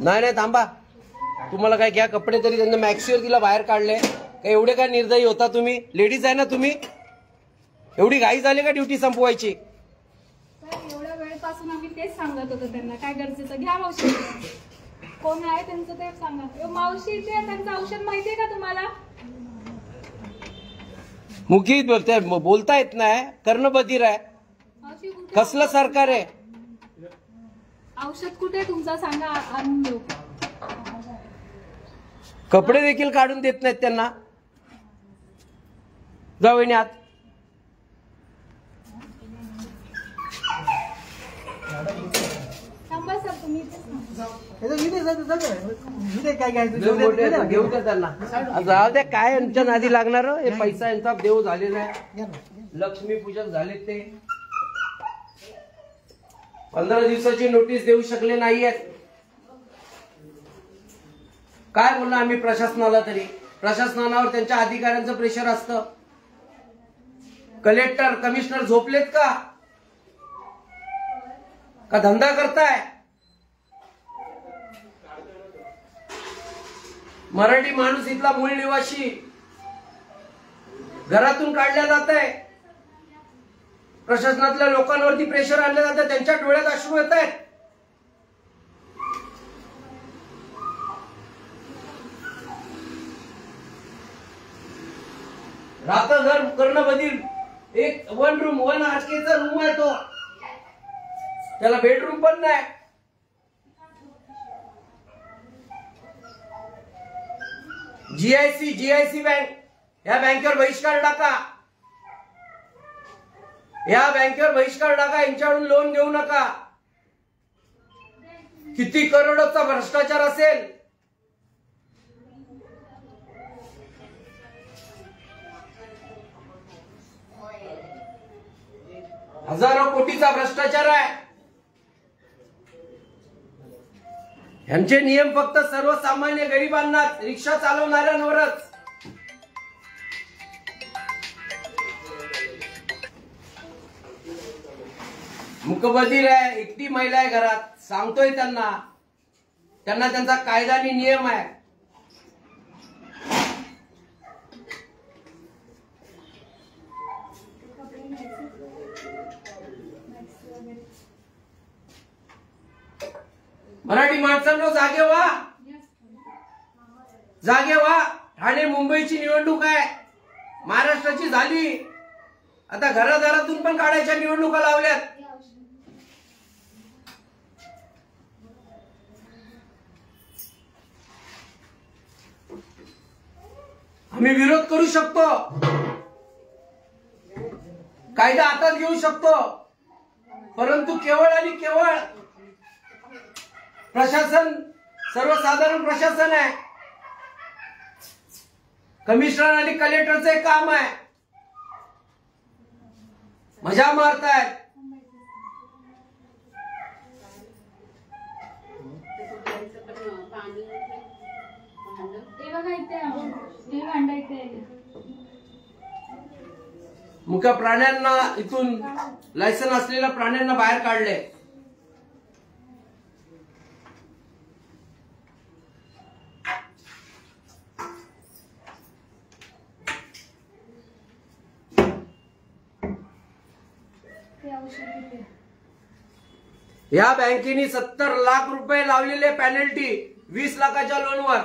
नाही नाही थांबा, तुम्हाला काय घ्या कपडे तरी त्यांना मॅक्सीवर तिला बाहेर काढले. काय एवढे काय निर्दयी होता तुम्ही? लेडीज आहे ना तुम्ही? एवढी घाई झाली का ड्युटी संपवायची? एवढ्या वेळेपासून आम्ही तेच सांगत होतो त्यांना, काय गरजेचं घ्या मावशी. कोण आहे त्यांचं ते सांगा. मावशी ते त्यांचं औषध माहितीये का तुम्हाला? मुखी बोलता येत नाही, कर्ण बधीर आहे. कसलं सरकार आहे? औषध कुठे तुमचं सांगा, आणून देऊ. कपडे देखील काढून देत नाहीत त्यांना. जाऊ आत. थांबा सर, तुम्ही घेऊ द्या त्यांना. जाऊ द्या, काय यांच्या नादी लागणार. हे पैसा यांचा देव झालेला आहे. लक्ष्मीपूजक झाले ते 15 दिवसाची नोटीस देऊ शकले नाहीयेत. काय बोललो आम्ही प्रशासनाला? तरी प्रशासनावर त्यांच्या अधिकाऱ्यांचं प्रेशर असतं. कलेक्टर कमिशनर झोपलेत का धंदा करताय? मराठी माणूस इथला मूळ निवासी घरातून काढल्या जात आहे. प्रशासनातल्या लोकांवरती प्रेशर आणलं जातं. त्यांच्या डोळ्यात अश्रू येत आहेत. रात्र घर कर्णबधीर. एक 1 रूम 1 आरकेचा रूम आहे तो, त्याला बेडरूम पण नाही. जीआयसी बँक, या बँकेवर बहिष्कार टाका. या बँकेवर बहिष्कार टाका. यांच्याकडून लोन घेऊ नका. किती करोडोचा भ्रष्टाचार असेल. हजारो कोटीचा भ्रष्टाचार आहे. यांचे नियम फक्त सर्वसामान्य गरिबांना, रिक्षा चालवणाऱ्यांवरच. मुकबधीर आहे, एकटी महिला आहे घरात. सांगतोय त्यांना त्यांचा कायदा आणि नियम आहे. मराठी माणसांनो जागे व्हा, जागे व्हा. ठाणे मुंबईची निवडणूक आहे, महाराष्ट्राची झाली. आता घरादारातून पण काढायच्या निवडणुका लावल्यात. आम्ही विरोध करू शकतो, कायदा हातात घेऊ शकतो, परंतु केवळ आणि केवळ प्रशासन सर्वसाधारण प्रशासन आहे. कमिशनर आणि कलेक्टरचे काम आहे. मजा मारतायत. मुख्य प्राण्यांना इथून लायसन असलेल्या प्राण्यांना बाहेर काढले. या बँकेने 70 लाख रुपये लावलेले पेनल्टी 20 लाखाच्या लोनवर.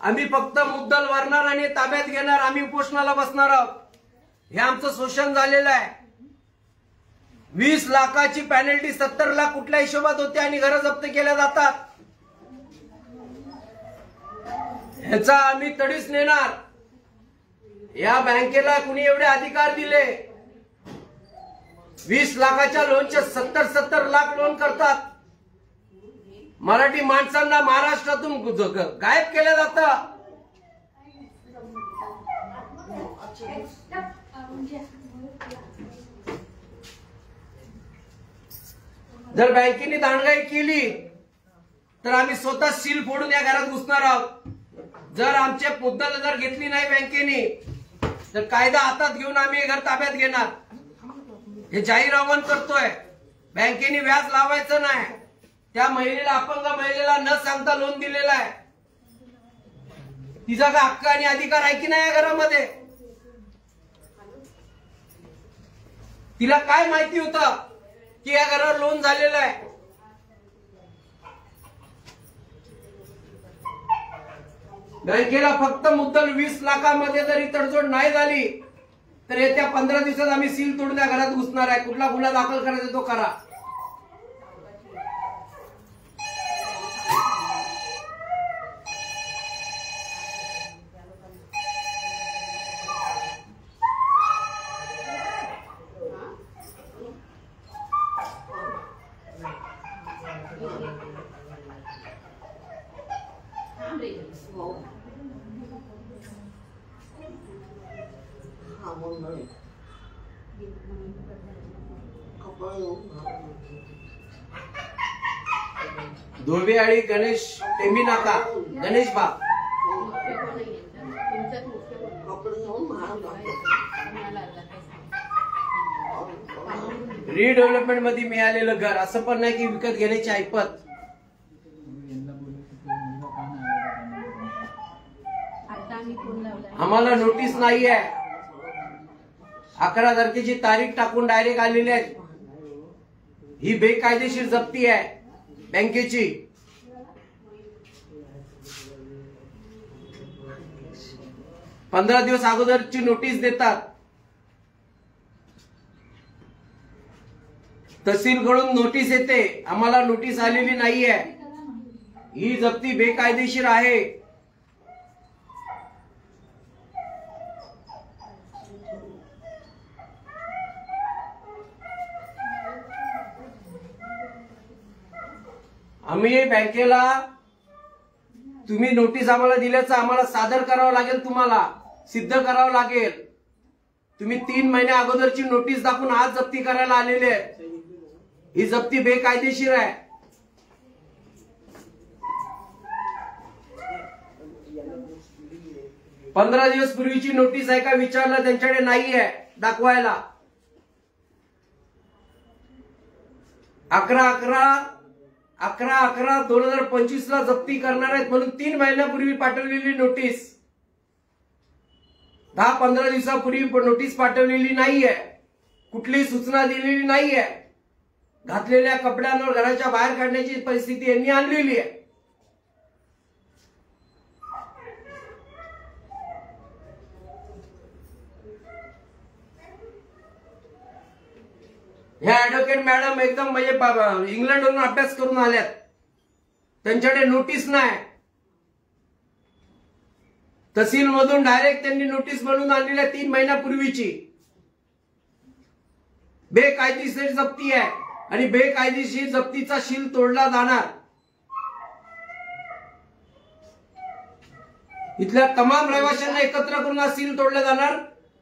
आम्ही फक्त मुद्दल भरणार आणि ताब्यात घेणार. आम्ही उपोषणाला बसणार आहोत. हे आमचं शोषण झालेलं आहे. 20 लाखाची पेनल्टी, 70 लाख कुठल्या हिशोबात होते आणि घरं जप्त केल्या जातात. ह्याचा आम्ही तडीस नेणार. या बँकेला कुणी एवढे अधिकार दिले? 20 लाखाच्या लोनचे 70 लाख लोन करतात. मराठी माणसांना महाराष्ट्रातून गायब केलं जातं. जर बँकेने दांडगाई केली तर आम्ही स्वतः सील फोडून या घरात घुसणार आहोत. जर आमचे मुद्दल जर घेतली नाही बँकेने तर कायदा हातात घेऊन आम्ही हे घर ताब्यात घेणार. हे जाहीर आवाहन करतोय. बँकेने व्याज लावायचं नाही. त्या महिलेला, अपंग महिलेला न सांगता लोन दिलेलं आहे. तिचा का हक्क आणि अधिकार आहे की नाही या घरामध्ये? तिला काय माहिती होतं की या घरावर लोन झालेलं आहे? बँकेला फक्त मुद्दल 20 लाखामध्ये जरी तडजोड नाही झाली तर येत्या 15 दिवसात आम्ही सील तोडून त्या घरात घुसणार आहे. कुठला गुन्हा दाखल करायचा तो करा. धोबेआळी गणेश टेंबी नाका गणेश बा रिडेव्हलपमेंट मध्ये मिळालेलं घर, असं पण नाही की विकत घेण्याची ऐपत. आम्हाला नोटीस नाही आहे. 11 तारखेची तारीख टाकून डायरेक्ट आलेली आहे. ही बेकायदेशीर जप्ती आहे बँकेची. पंधरा दिवस अगोदरची नोटीस देतात. तहसीलकडून नोटीस येते, आम्हाला नोटीस आलेली नाहीये. ही जप्ती बेकायदेशीर आहे. आम्ही बँकेला, तुम्ही नोटीस आम्हाला दिल्याचं आम्हाला सादर करावं लागेल, तुम्हाला सिद्ध करावं लागेल. तुम्ही 3 महिन्या अगोदरची नोटीस दाखवून आज जप्ती करायला आलेले आहे. ही जप्ती बेकायदेशीर आहे. पंधरा दिवस पूर्वीची नोटीस आहे का विचारलं, त्यांच्याकडे नाही आहे दाखवायला. 11/11/2025 ला जप्ती करणार आहेत म्हणून 3 महिन्यापूर्वी पाठवलेली नोटीस, 10-15 दिवसापूर्वी नोटीस पाठवलेली नाहीये. कुठलीही सूचना दिलेली नाहीये. घातलेल्या कपड्यांवर घराच्या बाहेर काढण्याची परिस्थिती यांनी आणलेली आहे. ह्या ऍडव्होकेट मॅडम एकदम म्हणजे इंग्लंडवरून अभ्यास करून आल्यात. त्यांच्याकडे नोटीस नाही. तहसील मधून डायरेक्ट त्यांनी नोटीस बनवून आणलेली आहे 3 महिन्यापूर्वीची. बेकायदेशीर जप्ती आहे आणि बेकायदेशीर जप्तीचा शील तोडला जाणार. इथल्या तमाम रहिवाशांना एकत्र करून हा सील तोडला जाणार.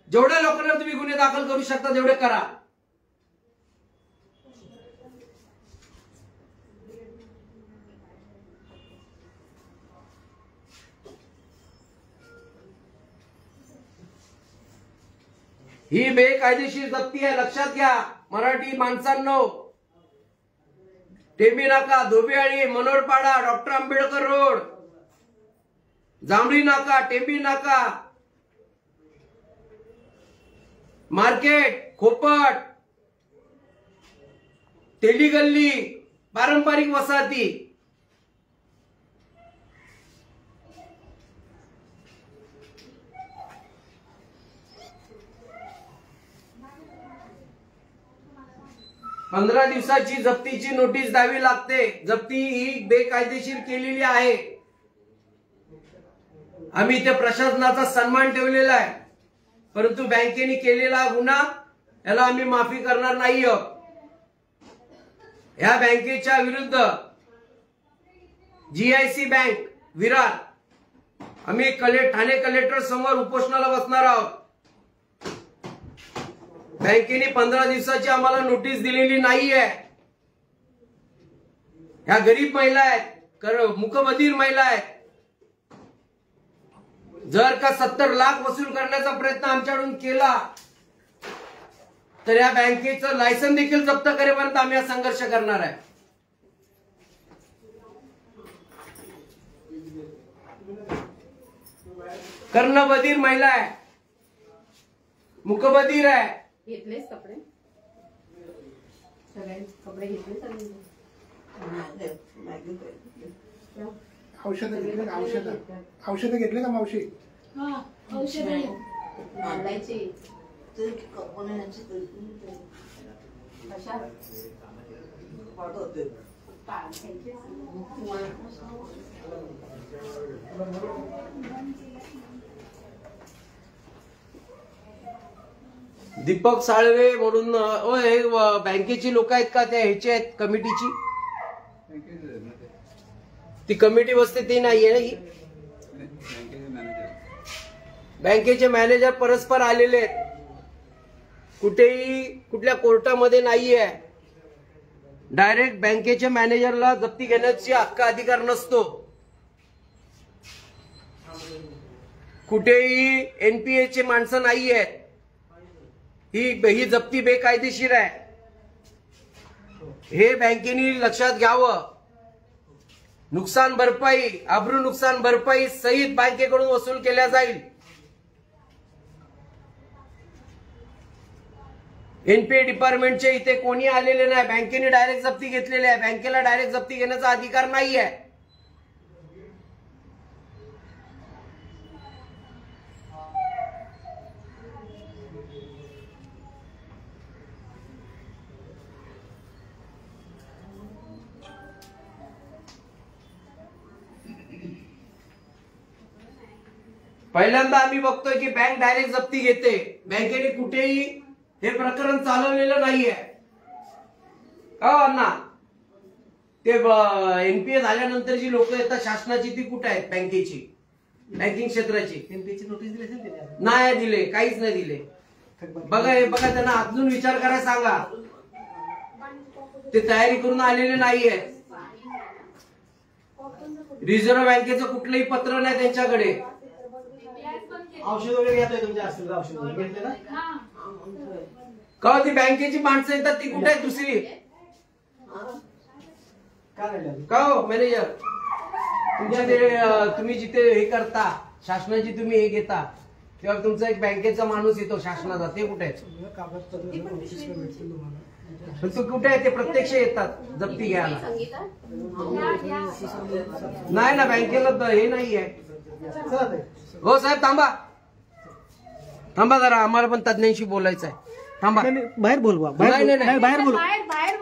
जेवढ्या लोकांना तुम्ही गुन्हे दाखल करू शकता तेवढे करा. ही बेकायदेशीर जप्ती आहे, लक्षात घ्या मराठी माणसांनो. टेंबी नाका, धोबेआळी, मनोरपाडा, डॉक्टर आंबेडकर रोड, जांभळी नाका, टेंबी नाका, मार्केट, खोपट, तेली गल्ली, पारंपरिक वसाहती. पंधरा दिवसाची जप्तीची नोटीस द्यावी लागते. जप्ती ही बेकायदेशीर केलेली आहे. आम्ही इथे प्रशासनाचा सन्मान ठेवलेला आहे, परंतु बँकेने केलेला गुन्हा याला आम्ही माफी करणार नाही आहोत. या बँकेच्या विरुद्ध GIC बँक विरार आम्ही ठाणे कलेक्टर समोर उपोषणाला बसणार आहोत. बँकेने 15 दिवसाची आम्हाला नोटीस दिलेली नाहीये. ह्या गरीब महिला आहेत, मुकबधीर महिला आहेत. जर का 70 लाख वसूल करण्याचा प्रयत्न आमच्याकडून केला तर या बँकेचं लायसन देखील जप्त करेपर्यंत आम्ही हा संघर्ष करणार आहे. कर्णबधीर महिला आहे, मुखबधीर आहे. घेतलेच कपडे सगळे कपडे घेतले सगळे औषधं घेतले का? औषधं घेतले का मावशी? हा औषध मांडायचे दीपक साळवे म्हणून हे बँकेची लोक आहेत का? त्या ह्याचे आहेत कमिटीची? ती कमिटी बसते ती नाहीये ना ही? बँकेचे मॅनेजर परस्पर आलेले आहेत, कुठेही कुठल्या कोर्टामध्ये नाहीये. डायरेक्ट बँकेच्या मॅनेजरला जप्ती घेण्याची हक्क अधिकार नसतो. कुठेही एनपीए चे माणसं नाहीये. ही जप्ती बेकायदेशीर आहे, हे बँकेने लक्षात घ्यावं. नुकसान भरपाई, अब्रू नुकसान भरपाई सहित बँकेकडून वसूल केल्या जाईल. एनपीए डिपार्टमेंटचे इथे कोणी आलेले नाही. बँकेने डायरेक्ट जप्ती घेतलेली आहे. बँकेला डायरेक्ट जप्ती घेण्याचा अधिकार नाही आहे. पहिल्यांदा आम्ही बघतोय की बँक डायरेक्ट जप्ती घेते. बँकेने कुठेही हे प्रकरण चालवलेलं नाहीये. अण्णा, ते एनपीए झाल्यानंतर जी लोक येतात शासनाची ती कुठे आहेत? बँकेची, बँकिंग क्षेत्राची एनपीएची नोटीस दिली नाही दिले, काहीच नाही दिले. बघा हे बघा, त्यांना अजून विचार करायला सांगा. ते तयारी करून आलेले नाहीये. रिझर्व्ह बँकेचं कुठलंही पत्र नाही त्यांच्याकडे. औषध वगैरे घेतोय तुमच्या असतील औषध घेतले ना? का ती बँकेची माणसं येतात ती कुठे आहेत दुसरी? का हो मॅनेजर, तुमच्या ते तुम्ही जिथे हे करता शासनाची तुम्ही हे घेता तेव्हा तुमचा एक बँकेचा माणूस येतो शासनाचा, ते कुठे आहे? तो कुठे आहे? ते प्रत्यक्ष येतात जप्ती घ्यायला. नाही ना, बँकेला हे नाही आहे. हो साहेब थांबा थांबा जरा, आम्हाला पण तज्ञांशी बोलायचं आहे. थांबा, बाहेर बोलवा. बाहेर बोलू.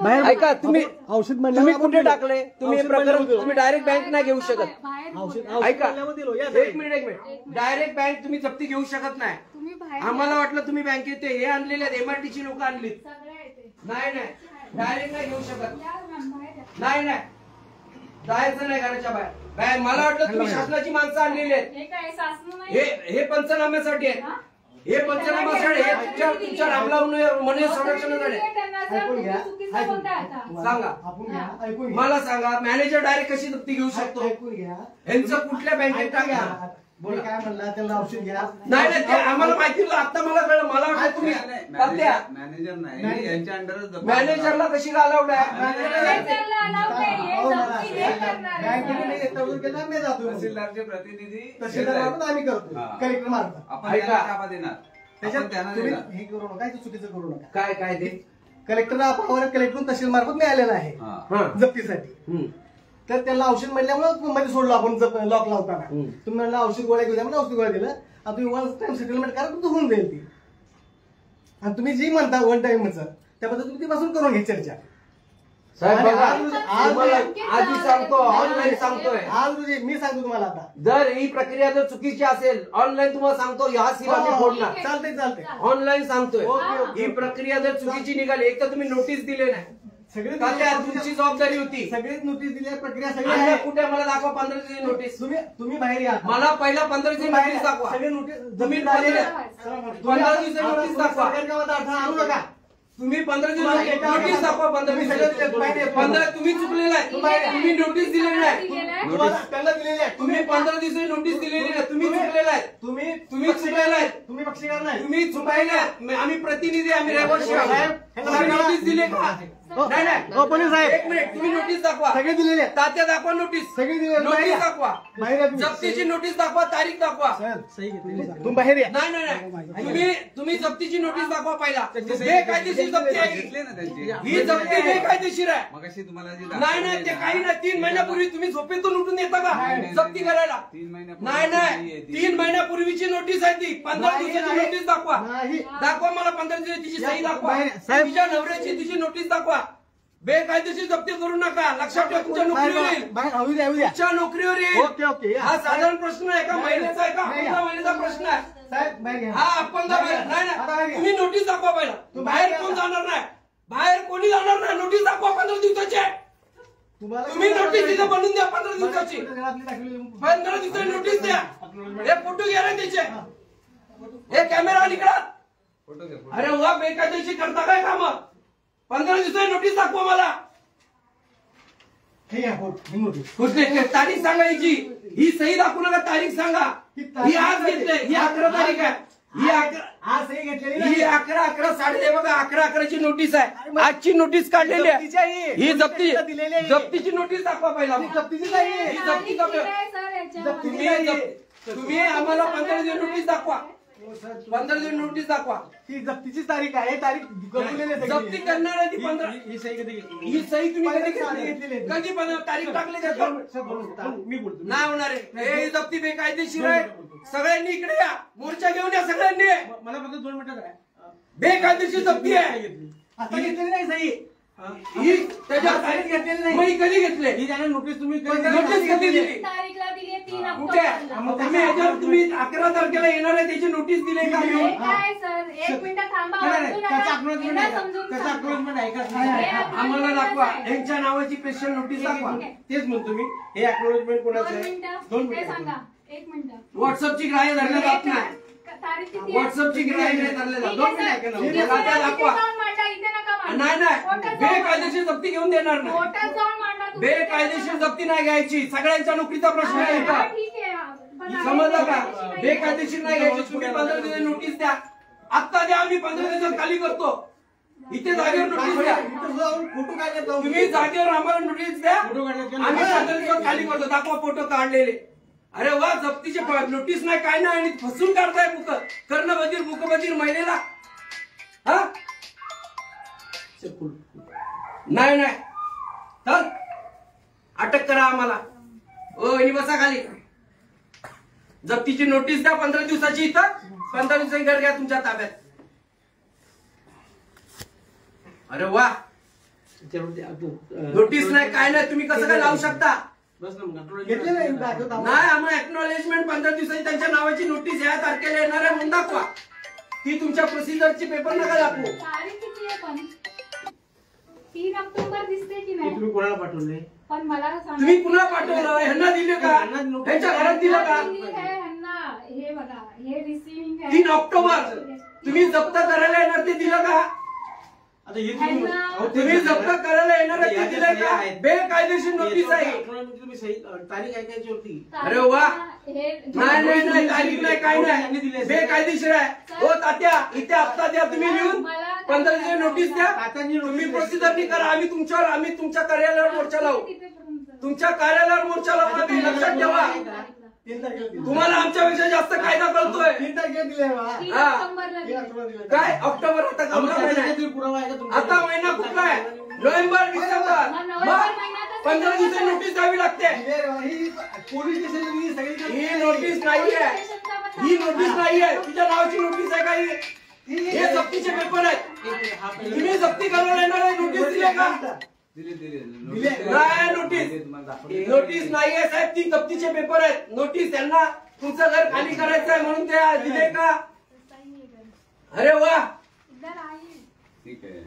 बाहेर ऐका, तुम्ही औषध तुम्ही कुठे टाकले? तुम्ही हे प्रकरण तुम्ही डायरेक्ट बँक नाही घेऊ शकत. ऐका, एक मिनिट, डायरेक्ट बँक तुम्ही जप्ती घेऊ शकत नाही. तुम्ही बाहेर आम्हाला वाटलं तुम्ही बँकेत हे आणलेले आहेत, एमआरटीची लोक आणलीत. सगळे येते. नाही नाही, डायरेक्ट नाही घेऊ शकत. या मॅम, बाहेर या. नाही नाही, जायचं नाही घराच्या बाहेर. मला वाटलं तुम्ही शासनाची माणसं आणलेली आहेत. हे काय शासन नाही? हे पंचनाम्यासाठी आहे. हे पंचनाम्यासाठी, हे तुमच्या रामला म्हणून संरक्षणासाठी. सांगा, मला सांगा, मॅनेजर डायरेक्ट कशी जप्ती घेऊ शकतो? यांचं कुठल्या बँकेत टाका? बोला काय म्हणला, त्यांना औषध घ्या. नाही नाही, ते आम्हाला माहिती नव्हतं. आता मला कळलं. मला वाटलं तुम्ही मॅनेजर नाही, यांच्या अंडरच मॅनेजरला कशी अलाउड आहे? तहसीलदारचे प्रतिनिधी तहसीलदार आम्ही करतो, कलेक्टर मारतो. आपण त्यांना देणार, त्याच्यात त्यांना तुम्ही देणार. हे करू नका, चुकीचं करू नका. काय काय ते? कलेक्टरला पावर कलेक्टर तहसील मार्फत मिळालेला आहे हा. जप्तीसाठी. तर त्याला औषध म्हणल्यामुळे मध्ये सोडलं आपण लॉक लावताना. तुम्ही म्हणलं औषध गोळ्या घेऊ द्या, म्हणजे औषध गोळ्या दिलं. आता तुम्ही वन टाइम सेटलमेंट करा, तुमचं होऊन जाईल ती. आणि तुम्ही जी म्हणता वन टाइमचं त्याबद्दल तुम्ही ती पासून करून घ्या चर्चा. साहेब बघा, आज आधी सांगतो, ऑनलाईन सांगतोय. आज रोजी मी सांगतो तुम्हाला, आता जर ही प्रक्रिया जर चुकीची असेल, ऑनलाईन तुम्हाला सांगतो, ह्या सीमा मी फोडणार. चालतंय चालतंय. ऑनलाईन सांगतोय. ओके. ही प्रक्रिया जर चुकीची निघाली, एक तर तुम्ही नोटीस दिले नाही, सगळे का त्या तुमची जबाबदारी होती. सगळेच नोटीस दिली, प्रक्रिया सगळी आणि आहे. कुठे मला दाखवा 15 दिवसाची नोटीस. तुम्ही बाहेर या. मला पहिला 15 दिवसाची नोटीस दाखवा. सगळे नोटीस तुम्ही जमीन झालेली आहे. 15 दिवसाची नोटीस दाखवा. आणू नका. तुम्ही 15 दिवसाची नोटीस दाखवा. 15 दिवसाची. 15 तुम्ही चुकलेला आहे. तुम्ही नोटीस दिलेली नाही. नाही. दिलेलं आहे. त्यांना दिलेली आहे. तुम्ही 15 दिवसाची नोटीस दिलेली नाही. तुम्ही चुकलेला आहे. तुम्ही तुम्ही चुकलेला आहे. तुम्ही पक्षकार नाही. तुम्ही चुकायला आहेत. आम्ही प्रतिनिधी, आम्ही रहिवासी आहोत. साहेब, तुम्ही नोटीस दिली का? नाही नाही. हो, पोलीस साहेब. एक मिनिट, तुम्ही नोटीस दाखवा. सगळे दिलेले आहेत. तात्या दाखवा नोटीस. सगळे दिलेले आहेत. नोटीस दाखवा. बाहेर या तुम्ही. जप्तीची नोटीस दाखवा, तारीख दाखवा. तुम्ही बाहेर या. नाही नाही नाही. तुम्ही जप्तीची नोटीस दाखवा पहिला. बेकायदेशीर जप्ती आहे ही. घेतले ना त्यांची ही जप्ती बेकायदेशीर आहे. मग अशी तुम्हाला जी नाही नाही, ते काही नाही. 3 महिन्यापूर्वी तुम्ही झोपेतून उठून येता का जप्ती करायला? 3 महिन्यापूर्वी नाही नाही, 3 महिन्यापूर्वीची नोटीस आहे ती. 15 दिवसाची नोटीस दाखवा. नाही. दाखवा मला 15 दिवसाची तिची सही दाखवा. साहेब. तिच्या नवऱ्याची तिची नोटीस दाखवा. बेकायदेशीर जप्ती करू नका. लक्षात ठेवा, तुमच्या नोकरीवर येईल. बाहेर येऊ द्या, येऊ द्या. तुमच्या नोकरीवर येईल. ओके ओके या. हा साधारण प्रश्न आहे का महिन्याचा आहे का अपंग महिन्याचा प्रश्न आहे? साहेब बाहेर घ्या. हा अपंग नाही आता बाहेर नाही, घ्या. तुम्ही नोटीस दाखवा पहिला. बाहेर कोण जाणार नाही. बाहेर कोणी जाणार नाही. नोटीस दाखवा 15 दिवसाची आहे. तुम्ही नोटीस तिथं बनवून द्या 15 दिवसाची. 15 दिवसाची नोटीस द्या. हे फोटो घ्या ना त्याचे. हे कॅमेरा निकडा. फोटो घ्या फोटो. अरे वा, बेकायदेशीर करता काय काम? 15 दिवसाची नोटीस दाखवा मला. हे घ्या, हो, ही नोटीस. कुठली तारीख सांगायची? ही सही दाखवू नका, तारीख सांगा. ही आज घेतली, ही 11 तारीख आहे. ही 11 आज हे घेतलेली ही नाही. 11 साडे बघा 11ची नोटीस आहे. आजची नोटीस काढलेली जप्तीची आहे. आहे. ही जप्ती दिलेली आहे. जप्तीची नोटीस दाखवा पहिला. ही जप्तीची नाही. ही जप्ती तारीख दिली आहे सर याच्यामध्ये. तुम्ही आम्हाला 15 दिवस नोटीस दाखवा. 15 दिवस नोटीस दाखवा. ही जप्तीची तारीख आहे. तारीख कळवलेली आहे जप्ती सगळी. करणार आहे ती 15. ही सही कधी घेतली? ही सही तुम्ही कधी घेतलेली घेतली? आहे. कधी 15 तारीख टाकली त्याच्यावर? मी बोलतो. नाही होणार आहे. हे जप्ती बेकायदेशीर आहे. सगळ्यांनी इकडे या. मोर्चा घेऊन या सगळ्यांनी. मला फक्त 2 मिनिटं द्या. बेकायदेशीर जप्ती आहे. आता घेतलेली नाही सही. ही त्याच्यावर तारीख घेतलेली नाही. मग ही कधी घेतले? ही त्याने नोटीस तुम्ही नोटीस कधी दिली? तारीखला दिली आहे 3 कुठे? ऑक्टोबरला. तुम्ही याच्यावर तुम्ही 11 तारखेला येणार आहे त्याची नोटीस दिली का? हे काय सर, 1 मिनिट थांबा. वाचू नका. यांना समजून सांगा. आम्हाला दाखवा. यांच्या नावाची स्पेशल नोटीस दाखवा. तेच म्हणतो मी. हे अॅक्नॉलेजमेंट 2 कोणाचं आहे? मिनिटं. 2 हे मिनिटं. सांगा. 1 मिनिट. व्हॉट्सअपची ग्राह्य धरण्यात जात नाही. तारीख किती आहे? व्हॉट्सअपची ग्राह्य नाही धरले जात. ठीक 2 आहे, मिनिटं सर. ऐका ना. ठीक आहे, दाखवा, सर. दाखवा. इथे जाऊन मांडा. इथे नका मांडा. नाही कोर्टात नाही, जाऊन बेकायदेशीर जप्ती घेऊन देणार नाही. कोर्टात जाऊन मांडा तुम्ही. बेकायदेशीर जप्ती नाही घ्यायची. सगळ्यांच्या नोकरीचा प्रश्न आहे हा, इथं. ठीक आहे. पण आम्ही समजलं का? नाही. बेकायदेशीर नाही घ्यायची. तुम्ही 15 दिवस नोटीस द्या. आत्ता द्या, आम्ही 15 दिवसात खाली करतो. इथे जागेवर नोटीस द्या. इथं जाऊन फोटो काढण्यात जाऊन. तुम्ही जागेवर आम्हाला नोटीस द्या. फोटो काढण्यात आम्ही 15 दिवसात खाली करतो. दाखवा फोटो काढलेले. अरे वा, जप्तीचे नोटीस नाही काय नाही आणि फसून काढताय कर्णबधीर मुखबधीर महिलेला. हा नाही नाही, तर अटक करा आम्हाला. ओ इनी बसा खाली. जप्तीची नोटीस द्या 15 दिवसाची. इथं 15 दिवसांनी घर घ्या तुमच्या ताब्यात. अरे वा, नोटीस नाही काय नाही, तुम्ही कसं काय लावू शकता? घेतलेलं आहे. दाखवतो आम्हाला. नाही, आम्हाला एक्नॉलेजमेंट 15 दिवसाची त्यांच्या नावाची नोटीस या तारखेला येणार आहे म्हणून दाखवा. ती तुमच्या प्रोसिजरची पेपर नका दाखवू. तारीख किती आहे पण? 3 ऑक्टोबर दिसते की नाही? तुम्ही कोणाला पाठवले? पण मला सांगा. तुम्ही पुन्हा पाठवलं, ह्यांना दिले का? ह्यांच्या घरात दिलं का? दिली आहे ह्यांना. हे बघा, हे रिसिव्हिंग आहे. 3 ऑक्टोबर तुम्ही जप्त करायला येणार ते दिलं का? आता हे तुम्ही- ह्यांना- अहो, तुम्ही जप्त करायला येणार आहे ते दिलं का? बेकायदेशीर नोटीस आहे. तुम्ही सही तारीख ऐकायची होती. अरे वा. हे नाही नाही नाही, तारीख नाही काय नाही, बेकायदेशीर आहे. हो तात्या, इथे हप्ता द्या तुम्ही लिहून. 15 दिवस नोटीस द्या. तुम्ही प्रोसिजरनी करा. आम्ही तुमच्या कार्यालयावर मोर्चा लावू. तुमच्या कार्यालयावर मोर्चा लावू. आम्ही लक्षात ठेवा, 3 तारखेला दिली. तुम्हाला आमच्यापेक्षा जास्त कायदा कळतोय. 3 तारखेला दिले बा. 3 हा. ऑक्टोबरला दिली. 3 ऑक्टोबरला दिले. काय ऑक्टोबर आता गमला महिना आहे. पुरावा आहे का तुमचा? आता महिना कुठला आहे? November December. मग 15 दिवसाची नोटीस द्यावी लागते. दिले बा. ही पोलीस स्टेशन सगळी ही नोटीस नाही आहे. ही नोटीस नाही आहे. तुझ्या नावाची नोटीस आहे का ही? हे जप्तीचे पेपर आहेत. तुम्ही जप्ती करायला येणार आहे, नोटीस दिले का? दिले नाही नोटीस. नोटीस नाही आहे साहेब, ती जप्तीचे पेपर आहेत. नोटीस त्यांना तुमचं घर खाली करायचं आहे म्हणून ते दिले का? अरे वा. ठीक आहे.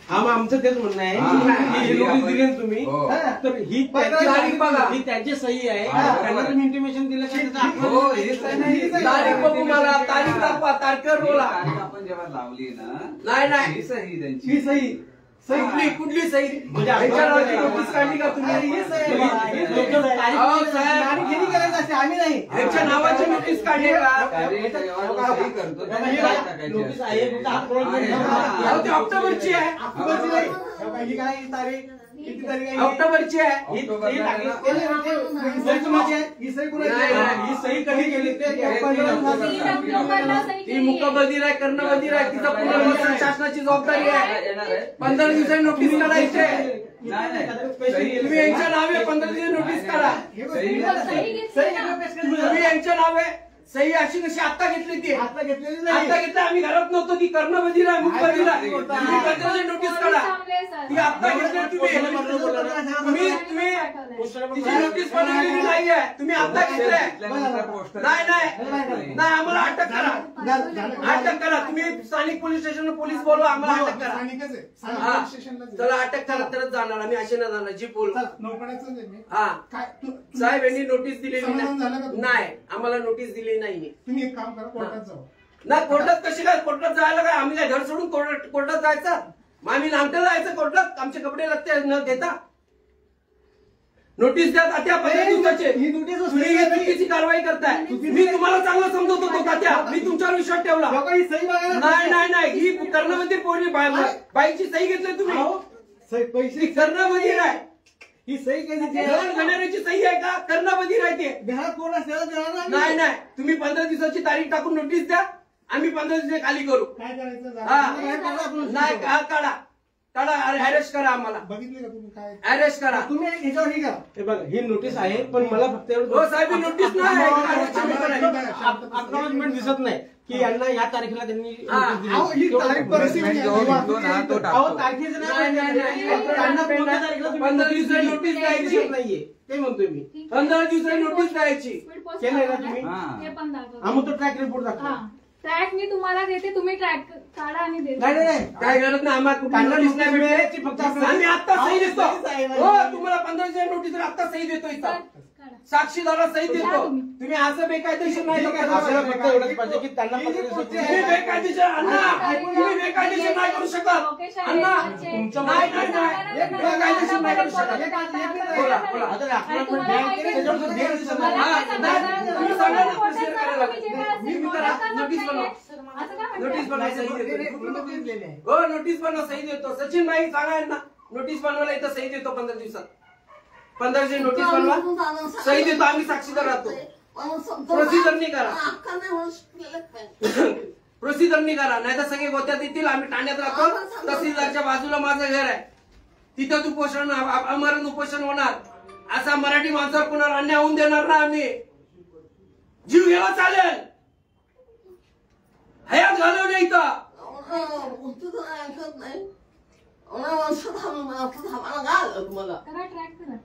हा, मग आमचं तेच म्हणणं आहे हा, की ही नोटीस दिली ना तुम्ही, हो. तर ही तारीख बघा. ही त्यांची सही आहे. हा. त्यांना तुम्ही इंटिमेशन दिलं का त्याचा हो, हेच आहे ना, हेच आहे. तारीख बघू मला. तारीख दाखवा, तारखेवर ही बोला. तारीख आपण जेव्हा लावली ना, नाही नाही, ही सही त्यांची. ही सही कुठली कुठली सही ह्याच्या नावाची नोटीस काढली का तुम्ही? ही सही आहे बघा, ही लोकल आहे. अहो, साहेब. तारीखगिरी करायचं असते, आम्ही नाही. ह्याच्या नावाची नोटीस काढली का? तारीख व्यवहार सही करतो त्याला काय टाकायची नोटीस असते? आहे, फक्त हात करून आहे, घेऊन हा. जा. अहो, ती ऑक्टोबरची आहे. ऑक्टोबरची नाही. बघा, ही काय ही तारीख किती तारीख आहे? ऑक्टोबरची आहे. ही टाकली. ही सही कुणाची आहे? ही सही कुणाची नाही, आहे? नाही. ही सही कधी केली ते हे 3 ऑक्टोबरला सही ती केली मुकबधीर आहे, कर्णबधीर आहे, तिचं पुनर्वसन शासनाची जबाबदारी आहे. येणार आहे 15 दिवसांनी नोटीस काढायची आहे. नाही नाही सही तुम्ही यांच्या नावे 15 दिवस नोटीस काढा. सही सही घेतली ना. तुम्ही यांच्या नावे सही अशी कशी आता घेतली ती आता घेतलेली नाही. आता घेतलं आम्ही घरात नव्हतो. ती कर्णबधीर आहे, मुकबधीर आहे. तुम्ही 15 दिवस नोटीस काढा. ती आता घेतली तुम्ही तिची नोटीस बनवलेली नाहीये. तुम्ही आता घेतलंय. घेतल्यानंतर पोस्टर नाही नाही नाही आम्हाला अटक करा. अटक करा. तुम्ही स्थानिक पोलीस स्टेशन पोलीस बोलवा. आम्हाला अटक करा. हा. चला अटक करा तरच जाणार. आम्ही असे नाही जाणार. जी बोल हा साहेब यांनी नोटीस दिलेली समाधान झालं का नाही. तुमचं? नाही आम्हाला नोटीस दिलेली नाही. तुम्ही एक काम करा, कोर्टात जाऊ. ना कोर्टात कशी काय? कोर्टात जायला काय आम्ही काय घर सोडून कोर्टात जायचं? मग आम्ही नामट्याला जायचं कोर्टात? आमचे कपडे लागते न देता नोटीस द्या तात्या 15 दिवसाचे. ही नोटीस तुम्ही ही चुकीची कारवाई करताय. मी तुम्हाला चांगलं समजत होतो तात्या. मी तुमच्यावर विश्वास ठेवला. बघा, ही सही बघा. नाही नाही नाही ही कर्णबधीर पोरगी बाईची सही घेतली तुम्ही. अहो, सही पैसे ही कर्णबधीर आहे. ही सही कधी घर घेणाऱ्याची सही आहे का? कर्णबधीर आहे ते. घरात कोण असल्याला देणार ना आम्ही. नाही नाही तुम्ही 15 दिवसाची तारीख टाकून नोटीस द्या. आम्ही 15 दिवस खाली करू. काय करायचं जा. हा. काय करा आपण? नाही काढा काढा अरेस्ट करा. आम्हाला बघितले का तुम्ही काय? अरेस्ट करा. तुम्ही ह्याच्यावर हे करा. हे बघा, ही नोटीस आहे पण मला फक्त हो साहेब ही नोटीस नाही आहे. arrest करा. अकनॉलेजमेंट दिसत नाही की यांना या तारखेला त्यांनी हा. notice दिली. अहो, ही तारीख परिस्थिती आहे. जो घेतो ना तो अहो, टाकतो तारखेचं नाही, नाही, नाही. त्यांना कोणत्या तारखेला तुम्ही 15 notice दिवसाची दिली? नोटीस द्यायची. दिसत नाहीये ते म्हणतोय मी. 15 दिवसाची नोटीस द्यायची. स्पीड पोस्ट केलंय ना दाखवलंय. तुम्ही? हा. हे पण दाखवलंय. आम्ही तो ट्रॅक रिपोर्ट दाखवा. हा ट्रॅक मी तुम्हाला देते, तुम्ही ट्रॅक काढा आणि दे. नाही नाही काय गरज नाही आम्हाला कुठली त्यांना नोटीस नाही notice भेटली. मिळायची फक्त आपल्याला. आम्ही आता सही देतो. सहीच आहे ना. हो तुम्हाला 15 दिवसाची नोटीस आता सही देतो इथं. काढा. साक्षीदारा सही द्या देतो. तुम्ही. तुम्ही असं बेकायदेशीर नाही ठीक आहे, करता. आपल्याला फक्त एवढंच पाहिजे की त्यांना 15 दिवसापूर्वी- तुम्ही बेकायदेशीर अण्णा तुम्ही बेकायदेशीर नाही करू शकत. अण्णा तुमचं नाही नाही नाही बेकायदेशीर नाही करू शकत. बोला बोला आता आणि अकनॉलेजमेंट तुम्हाला द्या. माहिती आहे, त्याच्यावर देर दिसत नाही. हा, तुम्ही तुम्ही सांगा ना, प्रोसिजर करायला तुम्ही जे काय असेल, मी करा, कोर्टात नोटीस नाहीये. बनवा. असं काय म्हणताय? नोटीस बनवा सही हे देतो. कुठलं notice दिलेली आहे? हो नोटीस बनवा सही देतो. सचिन भाई सांगा यांना नोटीस बनवायला इथं सही देतो 15 दिवसात. 15 दिवसाची नोटीस बनवा सही देतो. आम्ही साक्षीदार राहतो. प्रोसिजरनी करा. प्रोसिजरनी करा नाही तर सगळे गोत्यात येतील. आम्ही ठाण्यात राहतो. तहसीलदारच्या बाजूला माझं घर आहे. तिथं उपोषण अमरण उपोषण होणार. असा मराठी माणसावर पुन्हा अन्याय होऊन देणार ना आम्ही. जीव घ्यावा चालेल. हयात घालवणे इथं. करा ट्रॅक करा.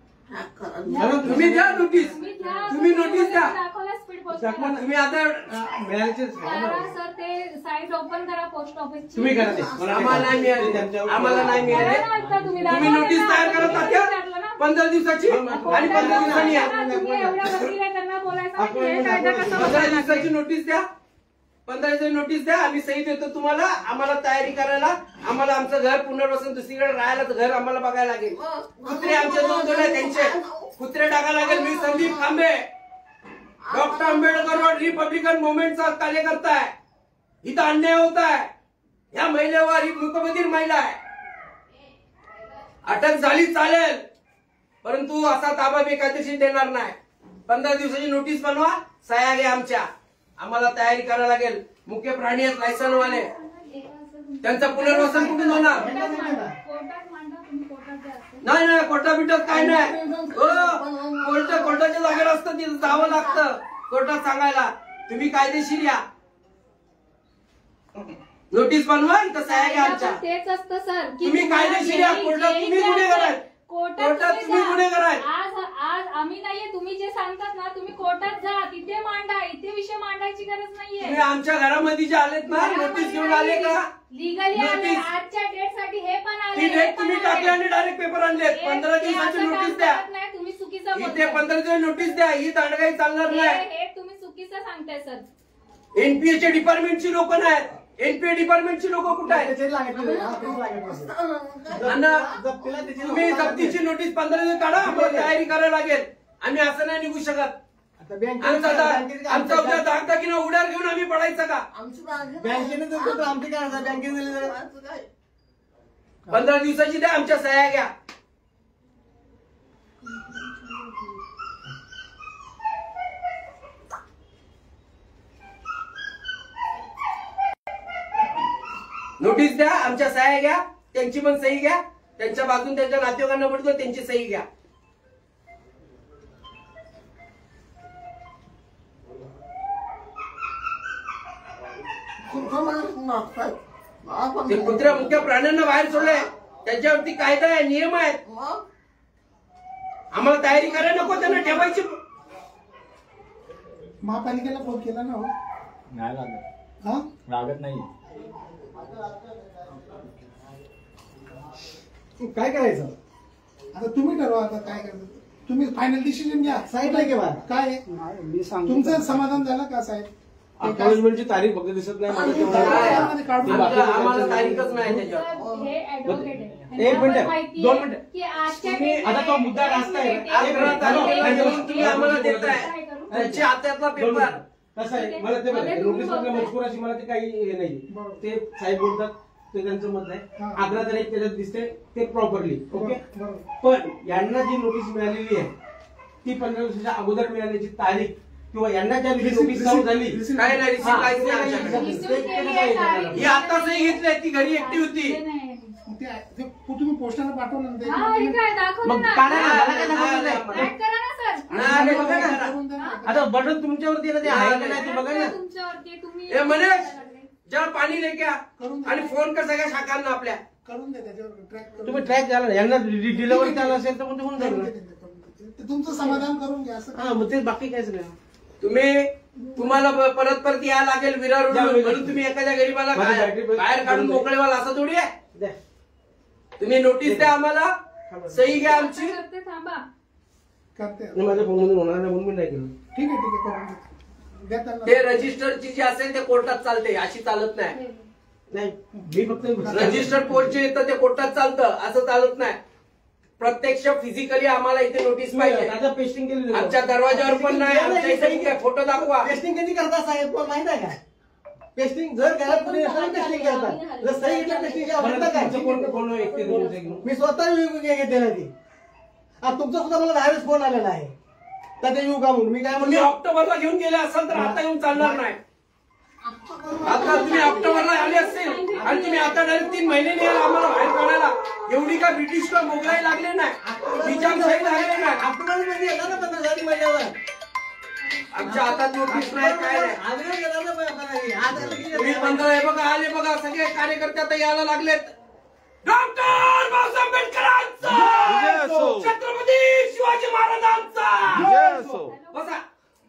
तुम्ही द्या नोटीस. तुम्ही द्या. तुम्ही नोटीस द्या. दाखवलंय स्पीड पोस्ट. तुम्ही आता मिळायचेच करा सर, ते साईट ओपन करा पोस्ट ऑफिसची. तुम्ही करा ते. आम्हाला नाही मिळाले. आम्हाला नाही मिळाले. करा ना आता तुम्ही. तुम्ही नोटीस तयार करा तात्या 15 दिवसाची आणि 15 दिवसांनी या. तुम्ही एवढ्या वकील आहे, त्यांना बोलायचं नाही की हे कायदा कसा 15 बदलायचा. दिवसाची नोटीस द्या. 15 दिवसाची नोटीस द्या. आम्ही सही देतो तुम्हाला. आम्हाला तयारी करायला. आम्हाला आमचं घर पुनर्वसन दुसरीकडे राहायला घर आम्हाला बघायला लागेल. कुत्रे आमचे 2 आहे त्यांचे. कुत्रे टाकायला लागेल. मी संदीप खांबे डॉक्टर आंबेडकर रिपब्लिकन मुवमेंटचा कार्यकर्ता आहे. इथं अन्याय होत आहे. या महिलेवर ही मुकबधीर महिला आहे. अटक झाली चालेल परंतु असा ताबा बेकायदेशीर देणार नाही. 15 दिवसाची नोटीस बनवा. सह्या घ्या आमच्या. आम्हाला तयारी करायला लागेल. मुख्य प्राणी आहेत लायसनवाले. त्यांचं पुनर्वसन कुठून होणार? कोर्टात मांडा तुम्ही, कोर्टात द्या असं. नाही नाही कोर्टा बिटात काय नाही. कोर्टाच्या जागेवर असतं तिथं जावं लागतं. कोर्टात सांगायला तुम्ही कायदेशीर या. नोटीस बनवा इथं सह्या घ्या आमच्या. तेच असतं सर की तुम्ही कायदेशीर या. कोर्टात तुम्ही गुन्हेगार आहेत. कोर्टात तुम्ही गुन्हेगार आहेत. आज आम्ही नाहीये. तुम्ही जे सांगतात ना, तुम्ही कोर्टात जा, तिथे मांडा. इथे विषय मांडायची गरज तुम्ही नाहीये. आमच्या घरामध्ये जे आलेत ना नोटीस घेऊन आले का? लिगली आले. नोटीस. आजच्या डेट साठी हे पण आले. ती हे डेट पण तुम्ही आले. टाकली आणि डायरेक्ट पेपर आणलेत. हे 15 ते दिवसाची असं नोटीस काम द्या. करत नाही. तुम्ही चुकीचं इथे बोलताय. 15 दिवसाची नोटीस द्या. ही दांडगाई चालणार नाही. हे तुम्ही चुकीचं सांगताय सर. एनपीए चे डिपार्टमेंटची लोक नाहीत. एनपीए डिपार्टमेंटची लोक कुठे आहेत? त्याच्यात लागायचं. हा, तेच लागायचं. आणि जप्तीला त्याची तुम्ही जप्तीची नोटीस 15 दिवस काढा, आम्हाला तयारी करायला लागेल. आम्ही असं नाही निघू शकत. आता बँकेने आमचा उद्या दागदागिना उड्यावर घेऊन आम्ही पडायचं का? बँकेने जर तर आमचे काय असं बँकेने दिले तर 15 दिवसाची द्या, आमच्या सह्या घ्या. नोटीस द्या, आमच्या सह्या घ्या, त्यांची पण सही घ्या, त्यांच्या बाजून त्यांच्या नातेवाईकांना पडतो त्यांची सही घ्या. ते कुत्र्या मुख्य प्राण्यांना बाहेर सोडले, त्यांच्यावरती कायदा आहे, नियम आहेत. आम्हाला तयारी करायला नको, त्यांना ठेवायची. महापालिकेला फोन केला ना हो? नाही लागत. हा? लागत नाही. काय करायचं? आता तुम्ही ठरवा आता काय करायचं. तुम्ही फायनल डिसिजन घ्या. साहेब नाही केव्हा काय आहे? मी सांगतो तुमचं समाधान झालं का साहेब? अकॉलेजमेंटची तारीख फक्त दिसत नाही मला तेवढं. त्यामध्ये काढून आम्हाला तारीखच नाही त्याच्यावर. हे ऍडव्होकेट आहे. एक मिनिट, त्यांना माहिती 2 आहे मिनिट. की आजच्या तुम्ही- डेटला आता तो मुद्दा रास्ताय. 11 तारखेला घेऊन तुम्ही आम्हाला देताय त्यांच्या हातातला पेपर. कसं आहे मला ते नोटीस मधल्या मजकुराची मला ते काही हे नाही. बरोबर. ते साहेब बोलतात ते त्यांचं मत आहे. हा. 11 तारीख त्याच्यात दिसते ते प्रॉपरली ओके. बरोबर. पण यांना जी नोटीस मिळालेली आहे ती 15 दिवसाच्या अगोदर मिळाल्याची तारीख किंवा यांना ज्या दिवशी नोटीस चालू झाली काय नाही, रिसिप्ट काहीच नाही आमच्याकडे. रिसिव्ह केली आहे तारीख. ही आताच घेतली, ती घरी एकटी होती. ते नाही. ते तुम्ही पोस्टाला पाठवलं ना ते. हा, हे काय दाखवलं मग ना. काढा ना, मला काय दाखवलं नाही. ऍड करा ना सर. नाही, बघा ना. करून द्या ना. आता बटन तुमच्यावरती आहे ना, ते आहे का नाही ते बघा ना. तुमच्यावरती तुम्ही ए मनीष, जरा पाणी लेके आ. करून द्या. आणि फोन कर सगळ्या शाखांना आपल्या. करून द्या त्याच्यावर ट्रॅक करून तुम्ही ट्रॅक झाला ना, यांना डिलिव्हरी चालू असेल तर मग ते होऊन जाईल करून ना. द्या. ते तुमचं समाधान करून घ्या असं. हा मग ते बाकी काहीच नाही. तुम्हाला परत यायला लागेल विरार जा, म्हणून तुम्ही एखाद्या गरीबाला माझी बॅटरी बाहेर काढून मोकळे व्हाल असं थोडी आहे. द्या. तुम्ही नोटीस द्या आम्हाला, सही घ्या आमची. करते थांबा. करते. नाही, माझ्या फोन मधून होणार नाही म्हणून मी नाही केलं. ठीक आहे करून द्या. द्या त्यांना. ते रजिस्टरची जी असेल ते कोर्टात चालते, अशी चालत नाही. नाही मी फक्त रजिस्टर कोर्टचे येतं ते कोर्टात चालतं, असं चालत नाही. प्रत्यक्ष फिजिकली आम्हाला इथे नोटीस पाहिजे. आता पेस्टिंग केली आमच्या दरवाजावर पण नाही, आमच्या इथे काय फोटो दाखवा. टेस्टिंग कधी करता साहेब पण माहित आहे का? टेस्टिंग जर घरात कोणी नसेल टेस्टिंग करतात. जर सही घेतलं टेस्टिंग आवडतं काय? कोण एकटे दोन घेऊन मी स्वतः घेते ना ती. आता तुमचा सुद्धा मला 10 वेळेस फोन आलेला आहे. तर ते येऊ का म्हणून मी काय तुम्ही म्हणतो ऑक्टोबरला घेऊन गेले असाल तर आता येऊन चालणार नाही. आता तुम्ही ऑक्टोबरला आले असतील आणि तुम्ही आता डायरेक्ट 3 महिने नाही आम्हाला बाहेर काढायला. एवढी का ब्रिटिश का मोगलाई लागले नाही, निजाम सही लागले नाही. ऑक्टोबर मध्ये येणार ना 15 महिन्यावर. आमच्या हातात नोटीस नाही, काय नाही. आज येणार ना 15. आज आलं की तुम्ही 15 हे बघा आले बघा, सगळे कार्यकर्ते आता यायला लागलेत. डॉक्टर बाबासाहेब आंबेडकरांचा, छत्रपती शिवाजी महाराजांचा. बसा.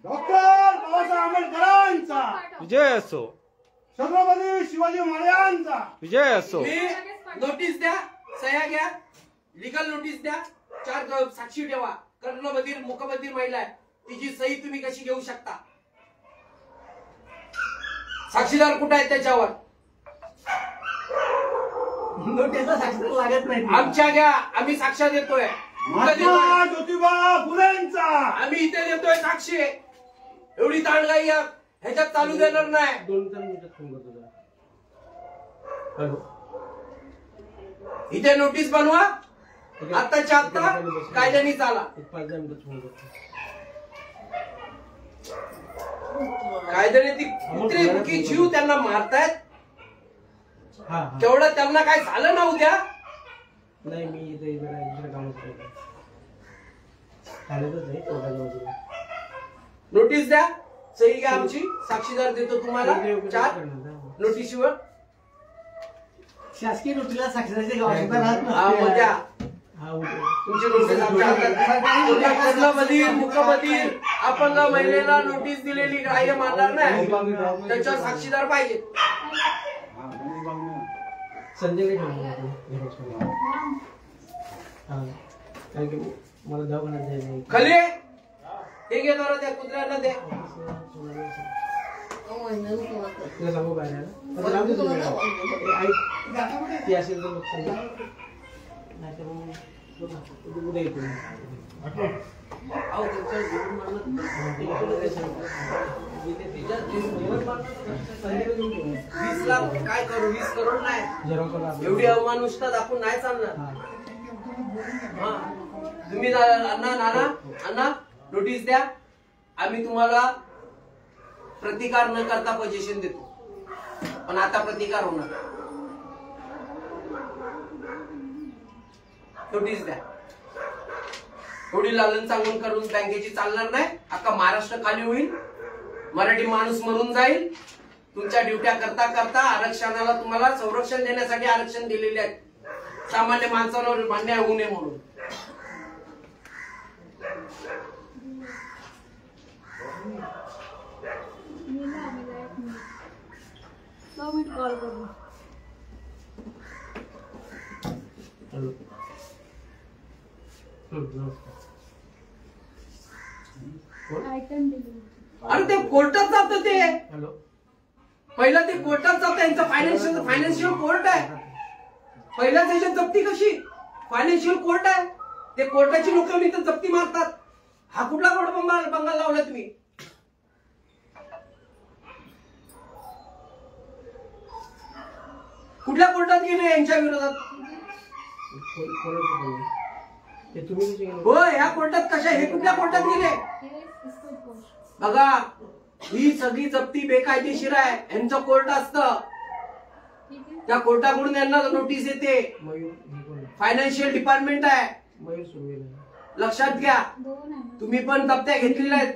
डॉक्टर बाबासाहेब आंबेडकरांचा, विजय असो, छत्रपती शिवाजी महाराजांचा. विजय असो. तुम्ही नोटीस द्या, सह्या घ्या, लिगल नोटीस द्या, 4 साक्षी ठेवा. कर्णबधीर मुखबधीर महिला आहे, तिची सही तुम्ही कशी घेऊ शकता? साक्षीदार कुठे आहेत त्याच्यावर? नोटीसला साक्षर लागत नाही. आमच्या घ्या, आम्ही साक्ष देतोय. कुठं देतोय? महात्मा ज्योतिबा फुलेंचा. आम्ही इथे देतोय साक्षी. एवढी ताणगाई ह्याच्यात चालू देणार नाही. 2-3 मिनिटात फोन करतो जरा. हॅलो. इथे नोटीस बनवा, आत्ताच्या आत्ता कायद्याने चाला. एक 5-10 मिनिटात फोन करतो. कायद्याने ती कुत्री मुकी जीव त्यांना मारतायत. हा हा. तेवढं त्यांना काय झालं ना उद्या, नाही मी इथे जरा दुसऱ्या कामात करतो. चालतच आहे कोर्टाच्या बाजूला. नोटीस द्या, सही घ्या आमची, साक्षीदार देतो तुम्हाला 4 नोटीसवर. शासकीय नोटीसला साक्षराची आवश्यकता राहत हा, मग द्या. नसते. हा उद्या. तुमची नोटीस आमच्या हातात. कुठल्या कर्णबधीर मुखबधीर अपंग महिलेला नोटीस दिलेली ग्राह्य मानणार नाही. त्याच्यावर साक्षीदार पाहिजे. संजय हा कारण की मला दवाखान्यात जायचं आहे. खाली हे घे जरा त्या कुत्र्यांना दे. तिला सांगू बाहेर यायला. आता लावते तुम्ही मॅडम. ऐक. ती असेल तर मग सांगा. नाही तर मग बघा. उद्या येतो मी. अहो, त्यांच्यावर घेऊन मारलं. ते इकडे ते सांगतात. इथे त्याच्यात घेऊन मारलं. 20 लाख काय करू? 20 करोड नाही. जेव्हा कोण आपलं- एवढी अवमानुष्ठता दाखवून नाही चालणार. हा. हा. तुम्ही अण्णा नोटीस द्या. आम्ही तुम्हाला प्रतिकार न करता पोझिशन देतो, पण आता प्रतिकार होणार. नोटीस द्या. थोडी लालन सांगून करून बँकेची चालणार नाही. अख्खा महाराष्ट्र खाली होईल. मराठी माणूस मरून जाईल. तुमच्या ड्युट्या करता करता आरक्षणाला तुम्हाला संरक्षण देण्यासाठी आरक्षण दिलेले आहेत, सामान्य माणसांवर अन्याय होऊ नये म्हणून. कॉल करू. अरे ते कोर्टात जातं. ते हॅलो. पहिलं ते कोर्टात जातं. यांचं फायनान्शियल कोर्ट आहे. पहिल्याच याच्यात जप्ती कशी? फायनान्शियल कोर्ट आहे. ते कोर्टाची लोक इथं जप्ती मारतात. हा कुठला कोर्ट बंगाल लावला तुम्ही? कुठल्या कोर्टात गेले यांच्या विरोधात? ते तुम्ही कसे गेले? हो, या कोर्टात कशा? हे कुठल्या कोर्टात गेले? बघा, ही सगळी जप्ती बेकायदेशीर आहे. यांचं कोर्ट असतं. त्या कोर्टाकडून यांना नोटीस येते. मयूर हे कोण? फायनान्शियल डिपार्टमेंट आहे. मयूर सुरवेला. लक्षात घ्या. तुम्ही पण जप्त्या घेतलेल्या आहेत.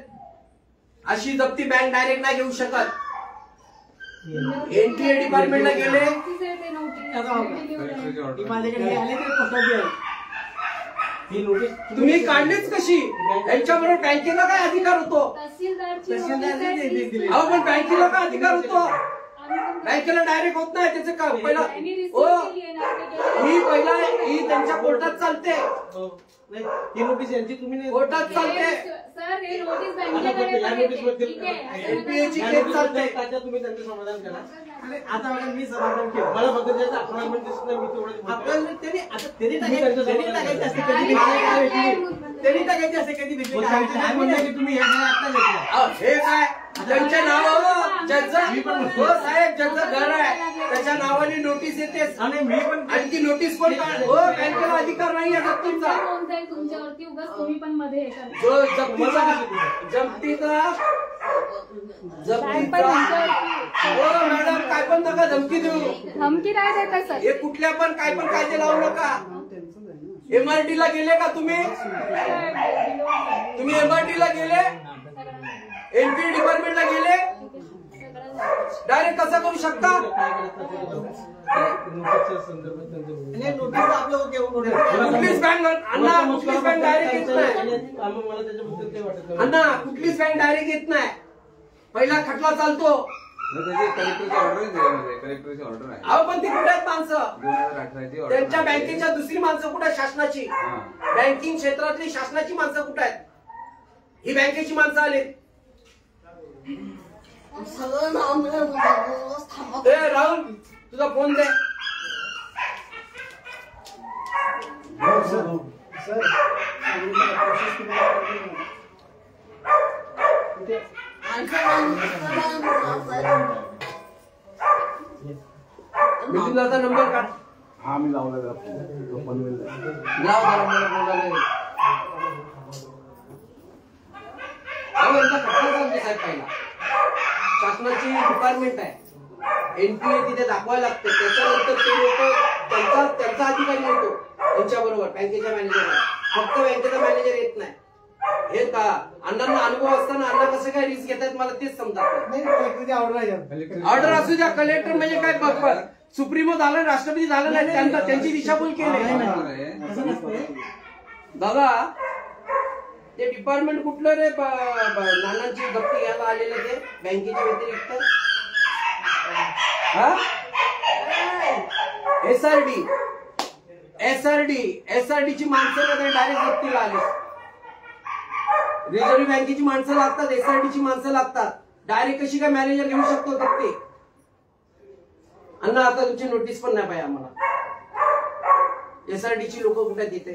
अशी जप्ती बँक डायरेक्ट नाही घेऊ शकत. एनटीए डिपार्टमेंटला गेले. ती माझ्याकडे आले तरी पोस्टात बी आहे. ही नोटीस तुम्ही काढलीच कशी? यांच्याबरोबर बँकेला काय अधिकार होतो? तहसीलदारची अहो, पण बँकेला काय अधिकार होतो? बँकेला डायरेक्ट होत नाही. त्याचं काय पहिला ही त्यांच्या कोर्टात चालते. नाही, ही नोटीस यांची तुम्ही नाही. कोर्टात चालते. सर हे नोटीस आता बँकेकडे फक्त या पण नोटीस येते. बद्दल ठीक आहे. NPA ची या केस नोटीस चालते. बद्दल तात्या तुम्ही त्यांचं समाधान करा. आणि आता बघा, मी समाधान केलं. मला फक्त त्याचं अकनॉलेजमेंट दिसत नाही. मी तेवढं आपल्याला त्यांनी आता त्यांनी तुम्ही त्यांचं टाकायचे समाधान असते करा. कधी काय त्यांनी टाकायचे असते कधी भेटले बोलता येईल. आम्ही म्हणलं की तुम्ही हे सगळं आत्ता घेतलं. अहो, हे काय त्यांच्या नावावर ज्यांचं हो साहेब ज्यांचं घर आहे त्याच्या नावाने नोटीस येते. आणि मी पण आणि ती नोटीस कोण काढ? हो, बँकेला अधिकार नाही आहे जप्तीचा. कोण जाईल तुमच्यावरती उगाच तुम्ही पण मध्ये हे करता. जो जप्तीचा हो मॅडम, काय पण नका धमकी देऊ. धमकी नाही देता सर. हे कुठल्या पण काय पण कायदे लावू नका. MRT ला गेले का तुम्ही? MRT ला गेले? एनपीए डिपार्टमेंटला गेले? डायरेक्ट कसं करू शकता? नोटीसच्या संदर्भात त्यांचं बोलणं. आणि नोटीस आपलं ओके नोटीस कुठलीच बँक अण्णा कुठलीच बँक डायरेक्ट येत नाही. मला त्याच्याबद्दल काही वाटत नाही. अण्णा कुठलीच बँक डायरेक्ट येत नाही. पहिला खटला चालतो. कलेक्टरची ऑर्डर आहे त्याच्यामध्ये. कलेक्टरची ऑर्डर आहे अहो, पण ती कुठे आहेत माणसं? 2018ची ऑर्डर. त्यांच्या बँकेच्या दुसरी माणसं कुठे आहेत? शासनाची बँकिंग क्षेत्रातली शासनाची माणसं कुठे आहेत? ही बँकेची माणसं आली. ए राहुल, तुझा फोन दे. मिलिंदाचा नंबर काढ. हा मी लावला तो पनवेल लाव जरा मला बोलायला. अहो, यांचा खटला चालतो साहेब. पहिला शासनाची डिपार्टमेंट आहे. एनपीए तिथे दाखवायला लागते. त्याच्यानंतर ते लोक त्यांचा अधिकारी येतो त्यांच्या बरोबर बँकेच्या मॅनेजर. फक्त बँकेचा मॅनेजर येत नाही. हे का अण्णांना अनुभव असताना अण्णा कसं काय रिस्क घेतात मला तेच समजत नाही. ऑर्डर आहे. ऑर्डर असू द्या. कलेक्टर म्हणजे काय सुप्रीमो झालं, राष्ट्रपती झालं नाही. त्यांना त्यांची दिशाभूल केली. बघा, ते डिपार्टमेंट कुठलं रे? नानांची जप्ती घ्यायला आलेलं ते बँकेच्या व्यतिरिक्त. एसआरडी ची माणसं डायरेक्ट जप्तीला आले. रिझर्व्ह बँकेची माणसं लागतात, एसआरडी ची माणसं लागतात. डायरेक्ट कशी काय मॅनेजर घेऊ शकतो ते अण्णा आता तुमची नोटीस पण नाही पाहिजे आम्हाला SRD ची लोक कुठे आहेत तिथे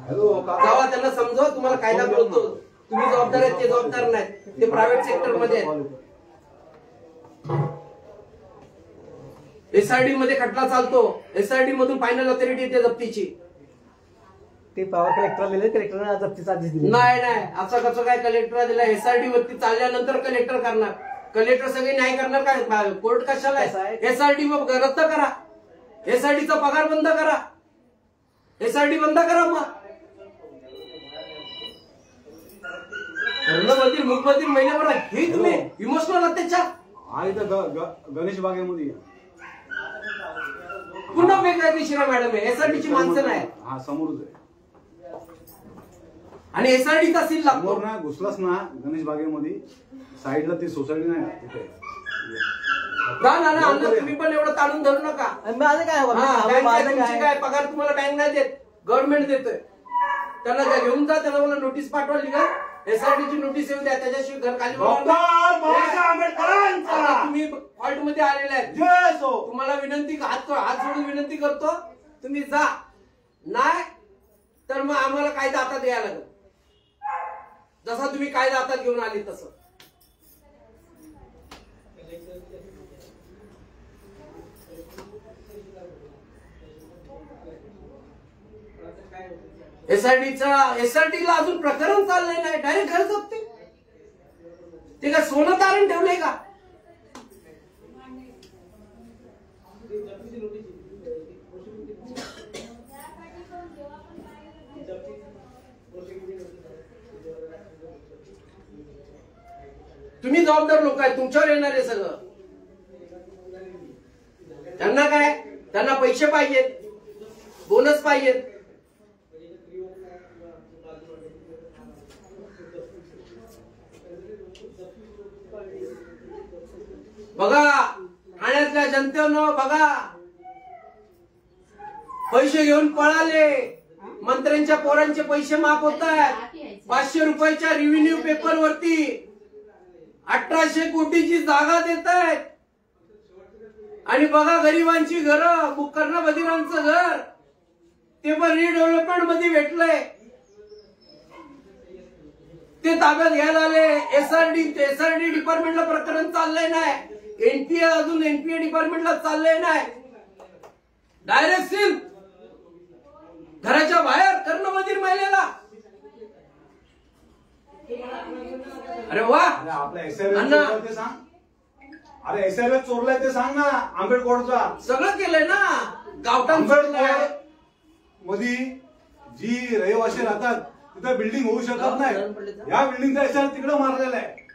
जावा त्यांना समजावा तुम्हाला कायदा बोलतो तुम्ही जबाबदार आहेत ते जबाबदार नाहीत ते प्रायव्हेट सेक्टर मध्ये आहेत SRD मध्ये खटला चालतो SRD मधून फायनल ऑथॉरिटी येते जप्तीची ते पॉवर कलेक्टरला दिले कलेक्टरने जप्तीचा आदेश दिले नाही असं कसं काय कलेक्टरला दिला SRD वरती चालल्यानंतर कलेक्टर करणार कलेक्टर सगळे न्याय करणार काय कोर्ट कशाला SRD रद्द करा SRD चा पगार बंद करा SRD बंद करा मग मुखमधील महिन्यावर हे तुम्ही इमोशनल अत्याचार हा इथं गणेश बागेमध्ये पुन्हा बेकायदेशीर मॅडम आहे SRD ची माणसं नाही हा समोरच आहे आणि SRD चा सील लागतो समोर ना घुसलाच ना गणेश बागेमध्ये साईडला ती सोसायटी नाही तिथे ना तुम्ही पण एवढं ताणून धरू नका माझं काय तुमची काय पगार तुम्हाला बँक नाही देत गव्हर्नमेंट देतोय त्यांना घेऊन जा त्यांना मला नोटीस पाठवा लिगा SRD ची नोटीस येऊ द्या त्याच्याशिवाय घर खाली तुम्ही फॉल्ट मध्ये आलेले आहेत तुम्हाला विनंती हात जोडून विनंती करतो तुम्ही जा नाही तर मग आम्हाला कायदा हातात घ्यायला लागेल जसा तुम्ही कायदा हातात घेऊन आले तसं SRD ला अजून प्रकरण चाललंय नाही डायरेक्ट घर जपते ते काय सोनं तारण ठेवलंय का तुम्ही जबाबदार लोक आहे तुमच्यावर येणार आहे सगळं त्यांना काय त्यांना पैसे पाहिजेत बोनस पाहिजेत बघा ठाण्यातल्या जनतेनं बघा पैसे घेऊन पळाले मंत्र्यांच्या पोरांचे पैसे माफ होत आहेत 500 रुपयाच्या रेव्हेन्यू पेपर वरती 1800 कोटीची जागा देत आहेत आणि बघा गरिबांची घरं कर्णबधिरांचं घर ते पण रिडेव्हलपमेंट मध्ये भेटलंय ते ताब्यात घ्यायला आले SRD डिपार्टमेंटला प्रकरण चाललंय नाही NPA अजून NPA डिपार्टमेंटला चाललंय नाही डायरेक्ट सील घराच्या बाहेर कर्णबधीर महिलेला अरे वा आपल्या SRD ते सांग अरे SRD चोरलाय ते सांग ना आंबेडकरचा सगळं केलंय ना गावठाण मध्ये जी रहिवासी राहतात तिथे बिल्डिंग होऊ शकत नाही या बिल्डिंगचा SRD तिकडे मारलेला आहे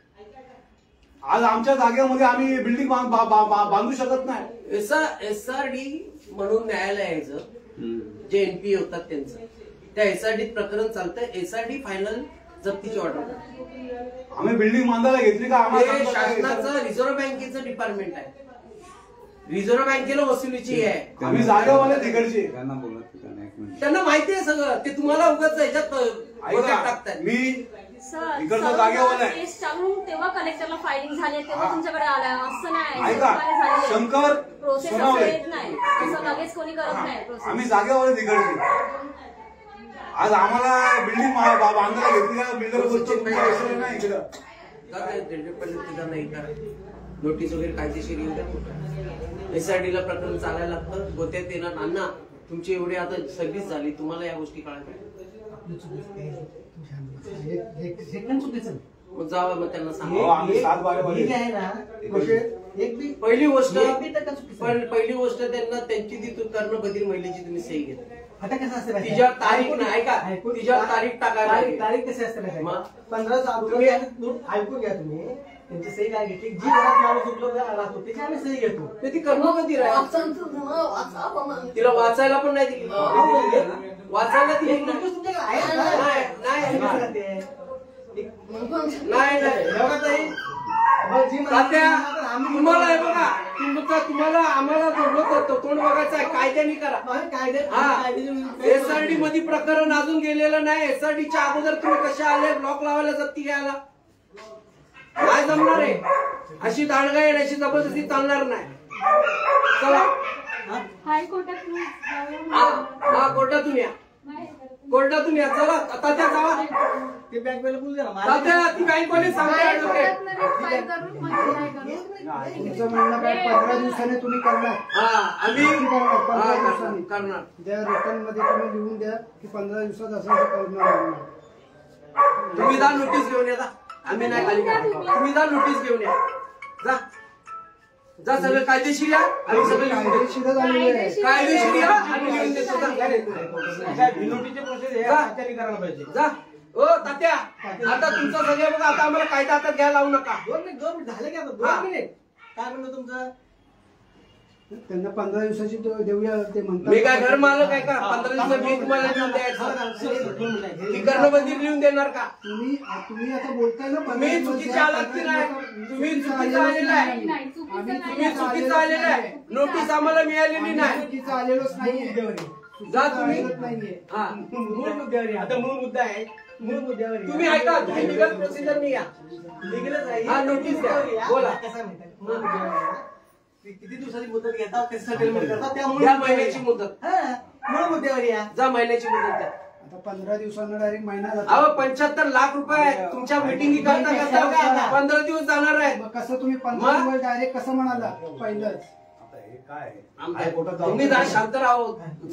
आज आमच्या जागेमध्ये आम्ही बिल्डिंग बांधू शकत नाही SRD म्हणून न्यायालयाचं जे NPA होतात त्यांचं त्या SRD प्रकरण चालतंय SRD फायनल जप्तीची ऑर्डर आम्ही बिल्डिंग बांधायला घेतली का आम्हाला शासनाचं रिझर्व्ह बँकेचं डिपार्टमेंट आहे रिझर्व्ह बँकेला वसुलीची आहे आम्ही जागेवाले तिकडची त्यांना माहिती आहे सगळं ते तुम्हाला उगाच ह्याच्यात टाकतात मी इकडचं जागेवाला आहे चालून तेव्हा कलेक्टरला फायलिंग झाली तेव्हा तुमच्याकडे आलाय असं नाही शंकर प्रोसेस येत नाही असं लगेच कोणी करत नाही आम्ही जागेवाले तिकडची आज आम्हाला बिल्डिंग बांधायला घेतली का बिल्डर नाही इकडं नोटीस वगैरे कायदेशीर येऊ द्या SRD ला प्रकरण चालायला लागतं गोत्यात येणार अण्णा तुमची एवढी आता सर्व्हिस झाली तुम्हाला या गोष्टी कळायला मग जावं मग त्यांना सांगा पहिली गोष्ट त्यांना त्यांची ती कर्णबधीर महिलेची तुम्ही सही घेतली आता कसं असतं तिच्यावर तारीख नाही ऐका तिच्यावर तारीख टाकायला तारीख कशी असते 15 ऐकून घ्या तुम्ही त्यांची सही काय घेतली जी घरात माणूस उपलब्ध राहतो त्याची आम्ही सही घेतो ती कर्णबधीर आहे तिला वाचायला पण नाही दिली वाचायला दिली तुमच्याकडे आहे नाही जी आम्ही तुम्हाला आहे बघा तुम्हाला आम्हाला तोंड बघायचं आहे, कायद्याने करा. हा एसआरडी मध्ये प्रकरण अजून गेलेलं नाही. एसआरडीच्या अगोदर तुम्ही कशा आले ब्लॉक लावायला जप्ती घ्यायला? काय जमणार आहे? अशी दांडगाई अशी जबरदस्ती चालणार नाही. चला हायकोर्टात हा कोर्टातून या, कोर्टातून या. चला तात्या जावा. ते बँकवाले बोलू द्या ना. तात्या ती बँकवाली सांगते तुमचं म्हणणं काय 15 दिवसाने तुम्ही करणार? हा आम्ही 15 दिवसांनी करणार. त्या रिटर्न मध्ये तुम्ही लिहून द्या की 15 दिवसात असं करणार. तुम्ही जा नोटीस घेऊन या. आम्ही नाही खाली तुम्ही जा नोटीस घेऊन या. जा जा सगळं कायदेशीर या. आम्ही सगळं लिहून देतो. कायदेशीर झालेलं आहे. कायदेशीर या आम्ही लिहून देतो. नोटीसचे प्रोसेस आहे, आचारी करायला पाहिजे. जा ओ तात्या आता तुमचं सगळं बघा. आता आम्हाला कायदा हातात घ्यायला लावू नका. 2 मिनिट झाले की आता 2 मिनिट. काय म्हणलं तुमचं? त्यांना 15 दिवसाची देऊया ते म्हणतात. मी काय घर मालक आहे का? 15 दिवसात मी तुम्हाला लिहून द्यायचं? मी कर्णबंदी लिहून देणार का? तुम्ही आता बोलताय ना 15 तुम्ही दिवस चुकीचे द्या, आलात की 15 नाही? दिवसात तुम्ही चुकीचं आलेलं आहे. तुम्ही चुकीचं आलेलं आहे. नोटीस आम्हाला मिळालेली नाही. चुकीचं आलेलोच नाहीये. जा तुम्ही. नाहीये. हा मूळ मुद्द्यावर या. आता मूळ मुद्दा आहे. मूळ मुद्द्यावर या. तुम्ही ऐका. तुम्ही लिगल प्रोसिजर नाही या. लिगलच आहे. हा, नोटीस द्या. बोला. कसं आहे माहिती आहे? मूळ मुद्द्यावर या. ते किती दिवसाची मुदत घेतात, कसं सेटलमेंट करतात त्या मूळ या मुद्द्यावर महिन्याची या. मुदत. हा, मूळ मुद्द्यावर या. जा महिन्याची मुदत द्या. आता 15 दिवसांना डायरेक्ट महिना जातो. अहो 75 लाख रुपये आहेत. तुमच्या मिटिंगी करता करता 15 दिवस जाणार आहेत. मग कसं तुम्ही 15 दिवस डायरेक्ट कसं म्हणाला पहिलंच? आता हे काय तुम्ही जरा शांत राहो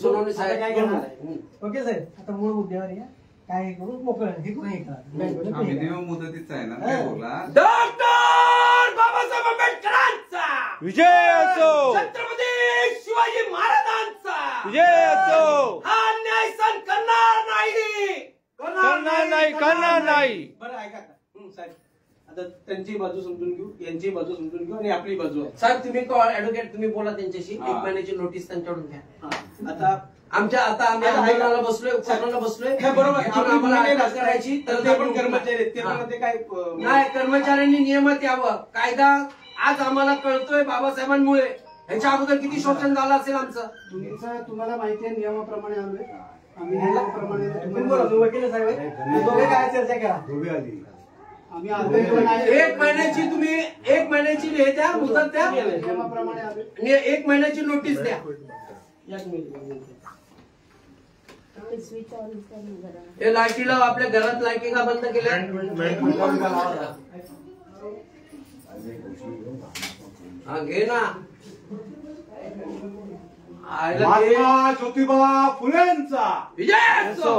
सोनवणे आता काय साहेब. करणार? ओके साहेब, आता मूळ मुद्द्यावर या. काय हे करू मोकळं हे करू हे करा. मिनिमम मुदतीचा आहे ना काय बोला. डॉक्टर बाबासाहेब आंबेडकरांचा विजय असो. छत्रपती शिवाजी महाराजांचा विजय असो. हा न्याय सहन करणार नाही. करणार नाही, करणार नाही. बरं ऐका आता. साहेब आता त्यांची बाजू समजून घेऊ, यांची बाजू समजून घेऊ आणि आपली बाजू आहे. साहेब तुम्ही ऍडव्होकेट तुम्ही बोला त्यांच्याशी. 1 महिन्याची नोटीस त्यांच्याकडून घ्या. हा. आता आमच्या आता आम्ही आंदोलनाला बसलोय, उपोषणाला बसलोय. हे बरोबर आहे. इथून आम्हाला आपली अटक करायची तर ते पण कर्मचारी आहेत. ते पण ते काय नाही. कर्मचाऱ्यांनी नियमात यावं. कायदा आज आम्हाला कळतोय बाबासाहेबांमुळे. ह्याच्या अगोदर किती शोषण झालं असेल आमचं. तुम्हाला माहिती आहे नियमाप्रमाणे आलोय आम्ही. नियमाप्रमाणे तुम्ही बोला, तुम्ही वकील साहेब आहे. ते दोघे काय चर्चा करा. दोघे आली आम्ही आलोय पण आहे. 1 महिन्याची तुम्ही 1 महिन्याची हे द्या, मुदत द्या नियमाप्रमाणे आलोय. आणि 1 महिन्याची नोटीस द्या. हे लाईटीला आपल्या घरात लाईटी का बंद केल्या? हा घे ना. आयला घे. महात्मा ज्योतिबा फुलेंचा, विजय असो.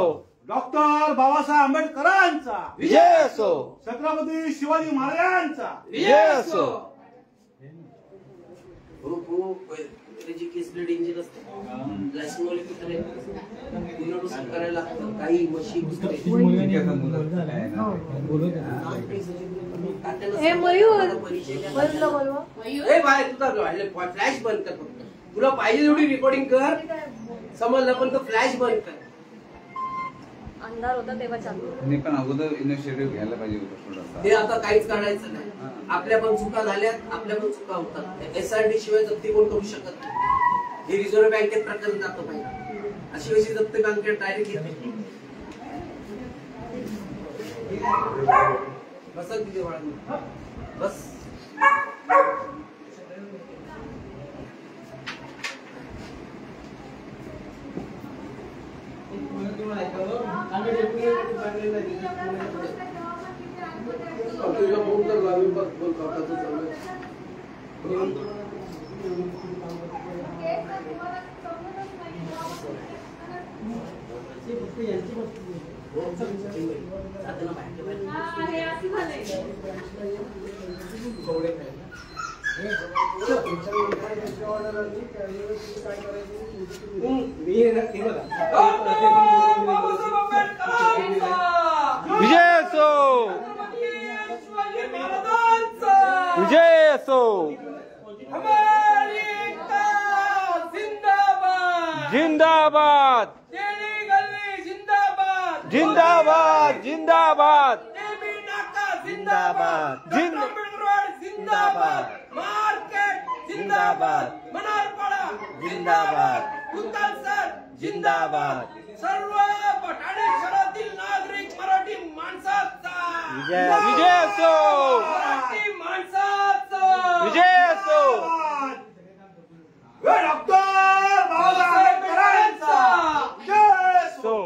डॉक्टर बाबासाहेब आंबेडकरांचा, विजय असो. छत्रपती शिवाजी महाराजांचा. विजय असो. हो हो त्याची केस डेंजर असते. लायसनवाले करायला लागतं. काही मशीन फ्लॅश बंद कर. तुला पाहिजे तेवढी रेकॉर्डिंग कर, समजलं, पण तो फ्लॅश बंद कर. अंधार होता तेव्हा चालू. नाही पण अगोदर इनिशिएटिव्ह घ्यायला पाहिजे होतं थोडासा. ते आता काहीच काढायचं नाही. आपल्या पण चुका झाल्यात, आपल्या पण चुका होतात. एसआरडी शिवाय जप्ती कोण करू शकत नाही. हे रिझर्व्ह बँकेत प्रकरण जातं पाहिजे. अशी कशी जप्त बँकेत डायरेक्ट येते. बस तिथे बस. तुझ्या फोन तर लागून बघ बोलतो विजय असो. विजय असो. जिंदाबाद जिंदाबाद जिंदाबाद जिंदाबाद जिंदाबाद. जिंदाबाद मनारपाडा जिंदाबाद मुद्दाल सर जिंदाबाद सर्व ठाणे शहरातील नागरिक मराठी माणसाचा विजय असो मराठी माणसाचा विजय असो डॉक्टर बाबासाहेब आंबेडकरांचा विजय असो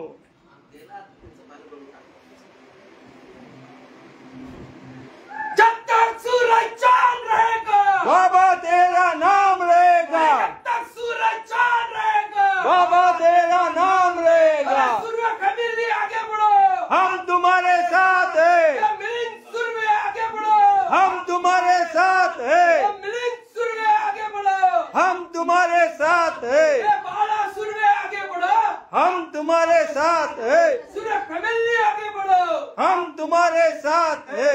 जब तक सूरज चांद रहेगा बाबा तेरा नाम रहेगा जब तक सूरज चांद रहेगा बाबा तेरा नाम रहेगा सूर्य कबीर आगे बढ़ो हम तुम्हारे साथ है मिलिंद सूर्य आगे बढ़ो हम तुम्हारे साथ है मिलिंद सूर्य आगे बढ़ो हम तुम्हारे साथ है बाला सूर्य आगे बढ़ो हम तुम्हारे साथ है सूर्य कबीर आगे बढ़ो हम तुम्हारे साथ है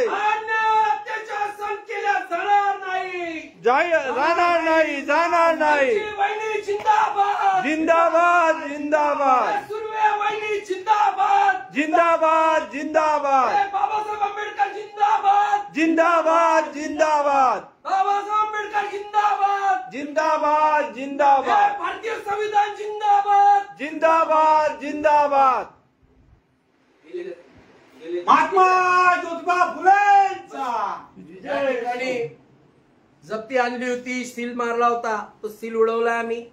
अत्याचार सहन केला जाणार नाही जाणार नाही जाणार नाही वहिनी जिंदाबाद जिंदाबाद जिंदाबाद सूर्य वहिनी जिंदाबाद जिंदाबाद जिंदाबाद बाबासाहेब आंबेडकर जिंदाबाद जिंदाबाद जिंदाबाद बाबासाहेब आंबेडकर जिंदाबाद जिंदाबाद जिंदाबाद भारतीय संविधान जिंदाबाद जिंदाबाद जिंदाबाद महात्मा ज्योतिबा फुलेंचा या ठिकाणी जप्ती आणली होती, सील मारला होता, तो सील उडवला आम्ही.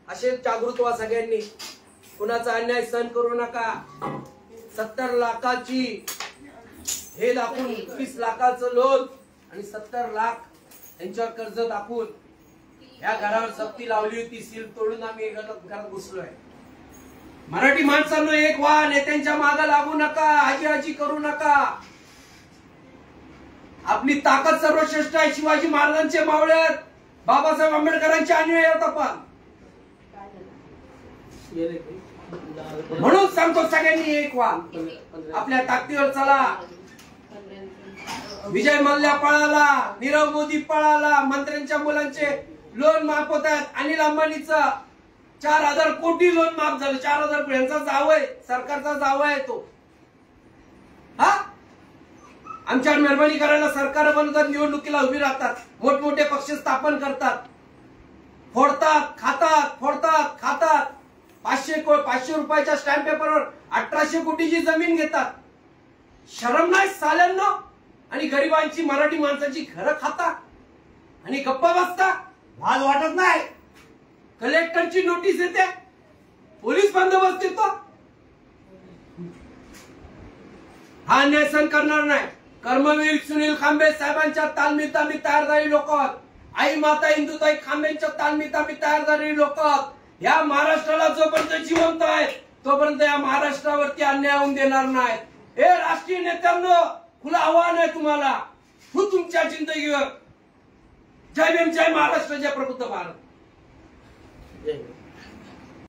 असे जागृत व्हा सगळ्यांनी. कुणाचा अन्याय सहन करू नका. 70 लाखाची हे दाखवून 20 लाखाचं लोन आणि 70 लाख यांच्यावर कर्ज दाखवून या घरावर जप्ती लावली होती. सील तोडून आम्ही घरात घुसलोय. मराठी माणसांनो एक व्हा. नेत्यांच्या मागे लागू नका. आजी आजी करू नका. आपली ताकद सर्वश्रेष्ठ आहे. शिवाजी महाराजांचे मावळे आहेत. बाबासाहेब आंबेडकरांचे अनुयायी आहेत आपण. म्हणून सांगतो सगळ्यांनी एक व्हा. आपल्या ताकदीवर चला. विजय मल्ल्या पळाला, नीरव मोदी पळाला, मंत्र्यांच्या मुलांचे लोन माफ होत आहेत. अनिल अंबानीचं 4000 कोटी लोन माफ झालं. 4000 कोटी यांचा जावय, सरकारचा जावय आहे तो. हा आमच्यावर मेहरबानी करायला सरकार बनवतात, निवडणुकीला उभी राहतात, मोठमोठे पक्ष स्थापन करतात, फोडतात खातात, फोडतात खातात. 500 रुपयाच्या स्टॅम्प पेपरवर 1800 कोटीची जमीन घेतात. शरम नाही साल्यांनो. आणि गरिबांची मराठी माणसाची घरं खाता आणि गप्पा बसता. लाज वाटत नाही. कलेक्टरची नोटीस येते, पोलीस बंदोबस्त येतो. हा अन्याय सहन करणार नाही. कर्मवीर सुनील खांबे साहेबांच्या तालमीत आम्ही तयार झालेली लोक आहोत. आई माता इंदुताई खांबेंच्या तालमीत आम्ही तयार झालेली लोक आहोत. या महाराष्ट्राला जोपर्यंत जिवंत आहे तोपर्यंत या महाराष्ट्रावरती अन्याय होऊन देणार नाही. हे राष्ट्रीय नेत्यांनो, खुलं आव्हान आहे तुम्हाला. तू तुमच्या जिंदगीवर. जय भीम, जय महाराष्ट्र, जय प्रबुद्ध भारत. जय